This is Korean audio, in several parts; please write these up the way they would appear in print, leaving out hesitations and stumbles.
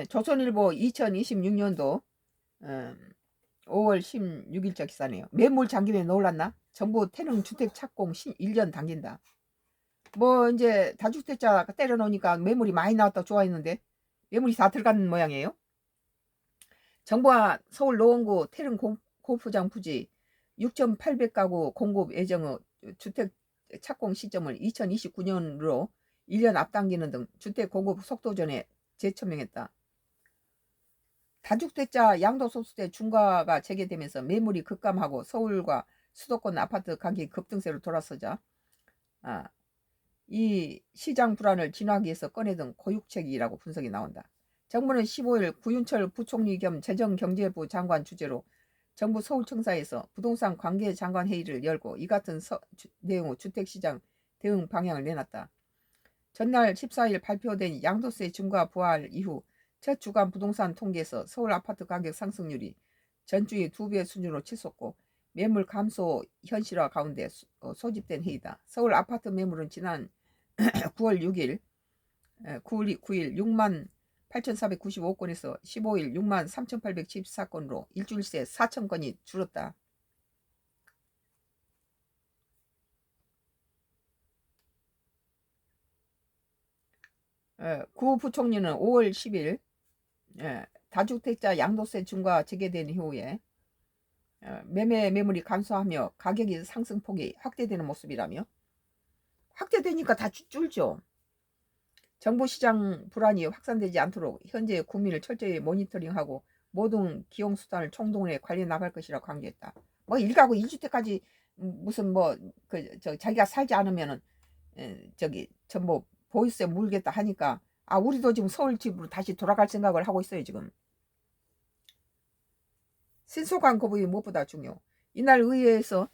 조선일보 2026년도 5월 16일자 기사네요. 매물 잠김에 놀랐나? 정부 태릉 주택 착공 1년 당긴다. 뭐 이제 다주택자 때려놓으니까 매물이 많이 나왔다 좋아했는데 매물이 다 들어간 모양이에요. 정부와 서울 노원구 태릉 골프장 부지 6,800가구 공급 예정의 주택 착공 시점을 2029년으로 1년 앞당기는 등 주택 공급 속도전에 재천명했다. 다주택자 양도소득세 중과가 재개되면서 매물이 급감하고 서울과 수도권 아파트 가격이 급등세로 돌아서자 이 시장 불안을 진화하기 위해서 꺼내든 고육책이라고 분석이 나온다. 정부는 15일 구윤철 부총리 겸 재정경제부 장관 주재로 정부 서울청사에서 부동산 관계장관 회의를 열고 이 같은 내용의 주택시장 대응 방향을 내놨다. 전날 14일 발표된 양도세 중과 부활 이후 첫 주간 부동산 통계에서 서울 아파트 가격 상승률이 전주의 2배 수준으로 치솟고 매물 감소 현실화 가운데 소집된 회의다. 서울 아파트 매물은 지난 9월 6일 6만 8,495건에서 15일 6만 3,814건으로 일주일 새 4,000건이 줄었다. 구 부총리는 5월 10일 다주택자 양도세 중과 재개된 이후에 매물이 감소하며 가격이 상승폭이 확대되는 모습이라며 확대되니까 다 줄죠. 정부 시장 불안이 확산되지 않도록 현재 국민을 철저히 모니터링하고 모든 기용수단을 총동원해 관리해 나갈 것이라고 강조했다. 뭐 1가구 2주택까지 무슨 자기가 살지 않으면은 전부 보유세 물겠다 하니까 우리도 지금 서울 집으로 다시 돌아갈 생각을 하고 있어요. 지금 신속한 거부이 무엇보다 중요. 이날 의회에서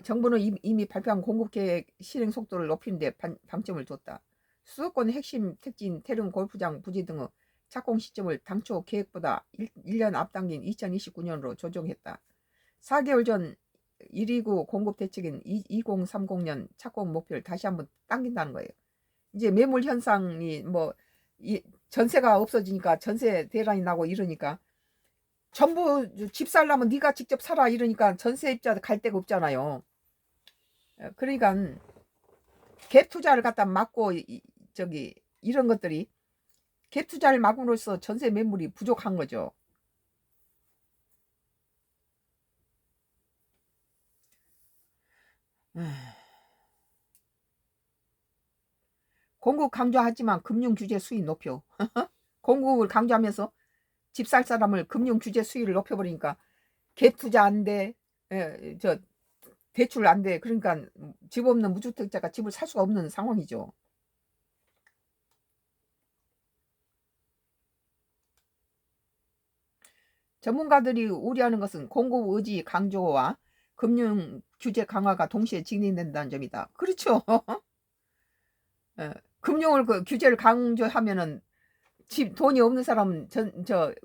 정부는 이미 발표한 공급계획 실행 속도를 높이는 데 방점을 뒀다. 수도권 핵심 택지인 태릉 골프장 부지 등의 착공 시점을 당초 계획보다 1년 앞당긴 2029년으로 조정했다. 4개월 전 129 공급 대책인 2030년 착공 목표를 다시 한번 당긴다는 거예요. 이제 매물 현상이 전세가 없어지니까 전세 대란이 나고 이러니까 전부 집 살려면 네가 직접 살아 이러니까 전세입자 갈 데가 없잖아요. 그러니까 갭 투자를 갖다 막고 이런 것들이 갭 투자를 막음으로써 전세 매물이 부족한 거죠. 공급 강조하지만 금융 규제 수위 높여. 공급을 강조하면서 집 살 사람을 금융 규제 수위를 높여버리니까 갭 투자 안 돼. 대출 안 돼. 그러니까 집 없는 무주택자가 집을 살 수가 없는 상황이죠. 전문가들이 우려하는 것은 공급 의지 강조와 금융 규제 강화가 동시에 진행된다는 점이다. 그렇죠. 금융을 규제를 강조하면은 돈이 없는 사람은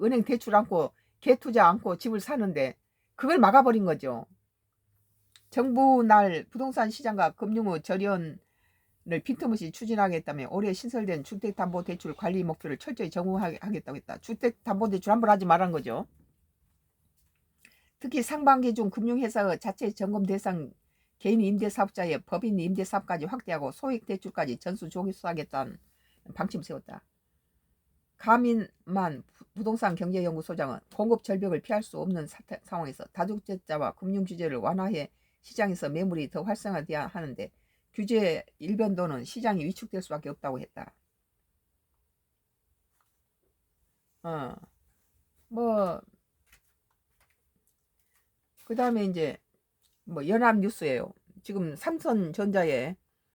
은행 대출 안고 갭 투자 안고 집을 사는데 그걸 막아버린 거죠. 정부 날 부동산 시장과 금융의 절연을 빈틈없이 추진하겠다며 올해 신설된 주택담보대출 관리 목표를 철저히 적용하겠다고 했다. 주택담보대출 한번 하지 말란 거죠. 특히 상반기 중 금융회사의 자체 점검 대상 개인 임대사업자의 법인 임대사업까지 확대하고 소액대출까지 전수 조기수하겠다는 방침을 세웠다. 가민만 부동산 경제연구소장은 공급 절벽을 피할 수 없는 상황에서 다주택자와 금융 규제를 완화해 시장에서 매물이 더 활성화돼야 하는데 규제 일변도는 시장이 위축될 수밖에 없다고 했다. 그 다음에 이제 연합뉴스예요. 지금 삼성전자에